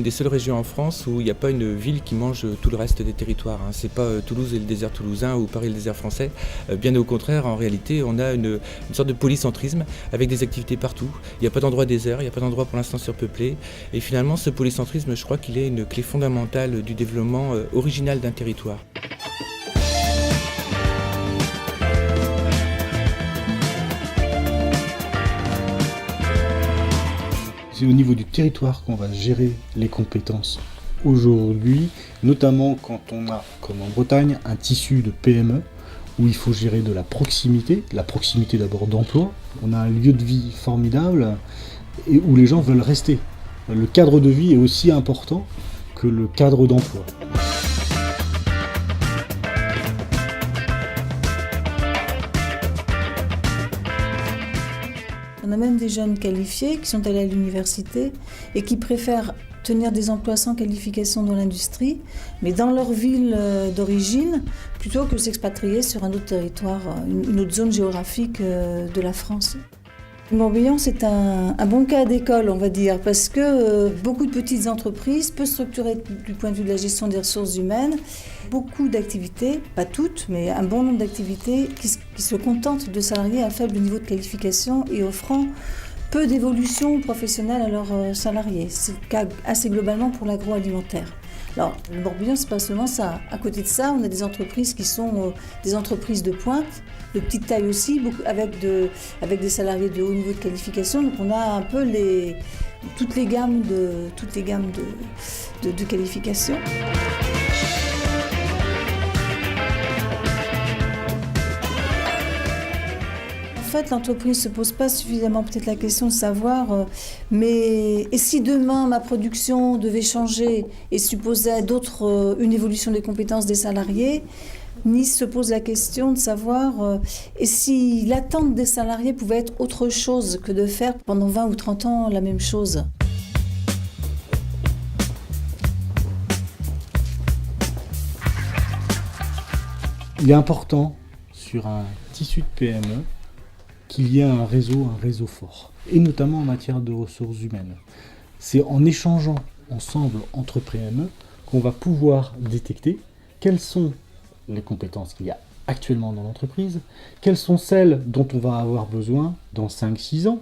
une des seules régions en France où il n'y a pas une ville qui mange tout le reste des territoires. C'est pas Toulouse et le désert toulousain ou Paris et le désert français. Bien au contraire, en réalité, on a une sorte de polycentrisme avec des activités partout. Il n'y a pas d'endroit désert, il n'y a pas d'endroit pour l'instant surpeuplé. Et finalement, ce polycentrisme, je crois qu'il est une clé fondamentale du développement original d'un territoire. C'est au niveau du territoire qu'on va gérer les compétences aujourd'hui, notamment quand on a, comme en Bretagne, un tissu de PME où il faut gérer de la proximité d'abord d'emploi. On a un lieu de vie formidable et où les gens veulent rester. Le cadre de vie est aussi important que le cadre d'emploi. On a même des jeunes qualifiés qui sont allés à l'université et qui préfèrent tenir des emplois sans qualification dans l'industrie, mais dans leur ville d'origine, plutôt que s'expatrier sur un autre territoire, une autre zone géographique de la France. Le Morbihan, c'est un bon cas d'école, on va dire, parce que beaucoup de petites entreprises, peu structurées du point de vue de la gestion des ressources humaines, beaucoup d'activités, pas toutes, mais un bon nombre d'activités qui se contentent de salariés à faible niveau de qualification et offrant peu d'évolution professionnelle à leurs salariés. C'est le cas assez globalement pour l'agroalimentaire. Alors, le Morbihan, c'est pas seulement ça. À côté de ça, on a des entreprises qui sont des entreprises de pointe, de petite taille aussi, avec des salariés de haut niveau de qualification. Donc, on a un peu toutes les gammes de qualification. En fait, l'entreprise ne se pose pas suffisamment peut-être la question de savoir mais et si demain ma production devait changer et supposait une évolution des compétences des salariés, ni se pose la question de savoir et si l'attente des salariés pouvait être autre chose que de faire pendant 20 ou 30 ans la même chose. Il est important sur un tissu de PME qu'il y ait un réseau fort, et notamment en matière de ressources humaines. C'est en échangeant ensemble entre PME qu'on va pouvoir détecter quelles sont les compétences qu'il y a actuellement dans l'entreprise, quelles sont celles dont on va avoir besoin dans 5-6 ans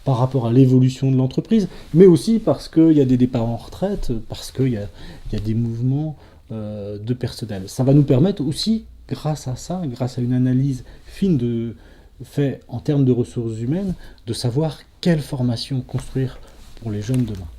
par rapport à l'évolution de l'entreprise, mais aussi parce qu'il y a des départs en retraite, parce qu'il y a des mouvements de personnel. Ça va nous permettre aussi, grâce à ça, grâce à une analyse fine fait en termes de ressources humaines, de savoir quelle formation construire pour les jeunes demain.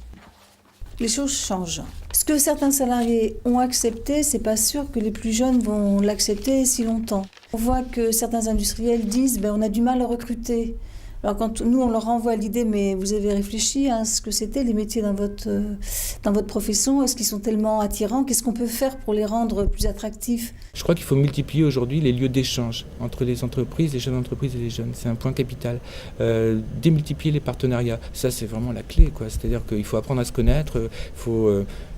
Les choses changent. Ce que certains salariés ont accepté, c'est pas sûr que les plus jeunes vont l'accepter si longtemps. On voit que certains industriels disent on a du mal à recruter. Alors quand nous on leur renvoie l'idée, mais vous avez réfléchi à ce que c'était les métiers dans votre profession, est-ce qu'ils sont tellement attirants, qu'est-ce qu'on peut faire pour les rendre plus attractifs? Je crois qu'il faut multiplier aujourd'hui les lieux d'échange entre les entreprises, les chefs d'entreprise et les jeunes. C'est un point capital. Démultiplier les partenariats, ça c'est vraiment la clé, quoi. C'est-à-dire qu'il faut apprendre à se connaître, il faut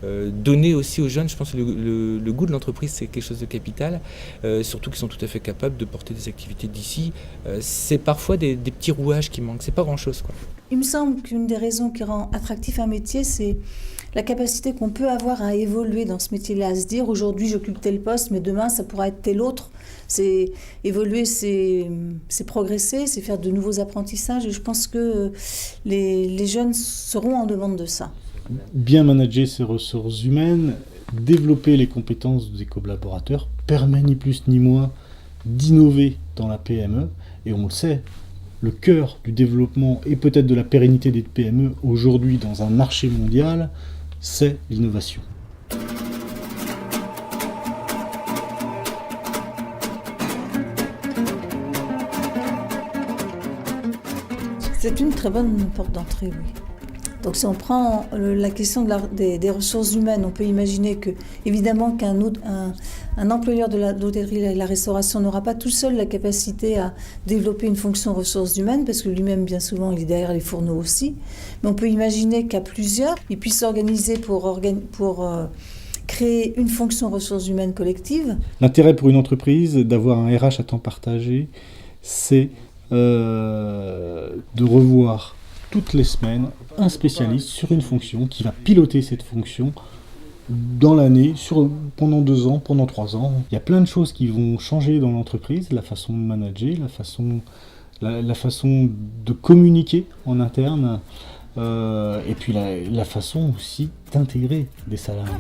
donner aussi aux jeunes. Je pense que le goût de l'entreprise c'est quelque chose de capital, surtout qu'ils sont tout à fait capables de porter des activités d'ici. C'est parfois des petits rouages qui manquent, c'est pas grand-chose, quoi. Il me semble qu'une des raisons qui rend attractif un métier, c'est la capacité qu'on peut avoir à évoluer dans ce métier-là, à se dire aujourd'hui j'occupe tel poste, mais demain ça pourra être tel autre. C'est évoluer, c'est progresser, c'est faire de nouveaux apprentissages et je pense que les jeunes seront en demande de ça. Bien manager ses ressources humaines, développer les compétences des collaborateurs permet ni plus ni moins d'innover dans la PME et on le sait. Le cœur du développement et peut-être de la pérennité des PME aujourd'hui dans un marché mondial, c'est l'innovation. C'est une très bonne porte d'entrée, oui. Donc si on prend la question des ressources humaines, on peut imaginer que, évidemment, un employeur de l'hôtellerie et de la restauration n'aura pas tout seul la capacité à développer une fonction ressources humaines, parce que lui-même, bien souvent, il est derrière les fourneaux aussi. Mais on peut imaginer qu'à plusieurs, ils puissent s'organiser pour créer une fonction ressources humaines collective. L'intérêt pour une entreprise d'avoir un RH à temps partagé, c'est de revoir toutes les semaines un spécialiste sur une fonction qui va piloter cette fonction dans l'année, pendant 2 ans, pendant 3 ans. Il y a plein de choses qui vont changer dans l'entreprise, la façon de manager, la façon de communiquer en interne, et puis la façon aussi d'intégrer des salariés.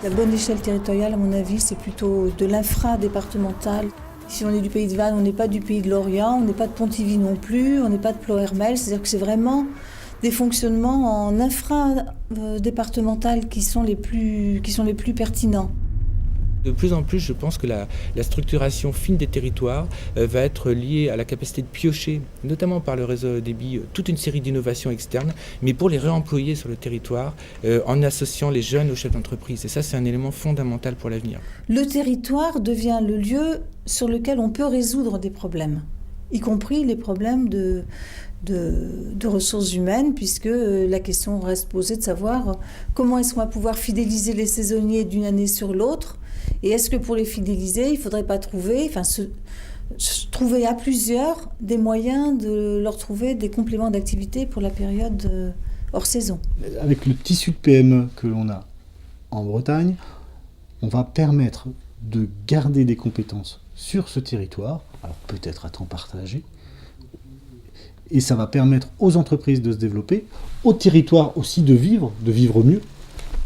La bonne échelle territoriale, à mon avis, c'est plutôt de l'infra-départemental. Si on est du Pays de Vannes, on n'est pas du Pays de Lorient, on n'est pas de Pontivy non plus, on n'est pas de Ploërmel. C'est-à-dire que c'est vraiment des fonctionnements en infra-départemental qui sont les plus pertinents. De plus en plus, je pense que la structuration fine des territoires va être liée à la capacité de piocher, notamment par le réseau débit, toute une série d'innovations externes, mais pour les réemployer sur le territoire en associant les jeunes aux chefs d'entreprise. Et ça, c'est un élément fondamental pour l'avenir. Le territoire devient le lieu sur lequel on peut résoudre des problèmes, y compris les problèmes de ressources humaines, puisque la question reste posée de savoir comment est-ce qu'on va pouvoir fidéliser les saisonniers d'une année sur l'autre. Et est-ce que pour les fidéliser, il ne faudrait pas trouver à plusieurs des moyens de leur trouver des compléments d'activité pour la période hors saison. Avec le tissu de PME que l'on a en Bretagne, on va permettre de garder des compétences sur ce territoire, alors peut-être à temps partagé, et ça va permettre aux entreprises de se développer, au territoire aussi de vivre mieux,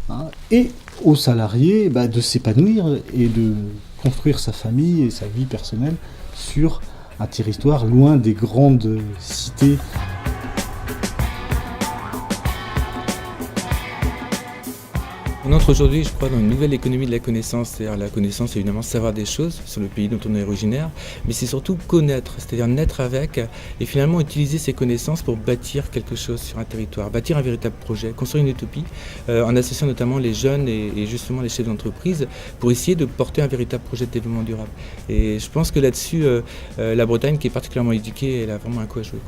hein, et aux salariés de s'épanouir et de construire sa famille et sa vie personnelle sur un territoire loin des grandes cités. On entre aujourd'hui, je crois, dans une nouvelle économie de la connaissance. C'est-à-dire la connaissance, évidemment, savoir des choses sur le pays dont on est originaire, mais c'est surtout connaître, c'est-à-dire naître avec et finalement utiliser ces connaissances pour bâtir quelque chose sur un territoire, bâtir un véritable projet, construire une utopie, en associant notamment les jeunes et justement les chefs d'entreprise pour essayer de porter un véritable projet de développement durable. Et je pense que là-dessus, la Bretagne, qui est particulièrement éduquée, elle a vraiment un coup à jouer.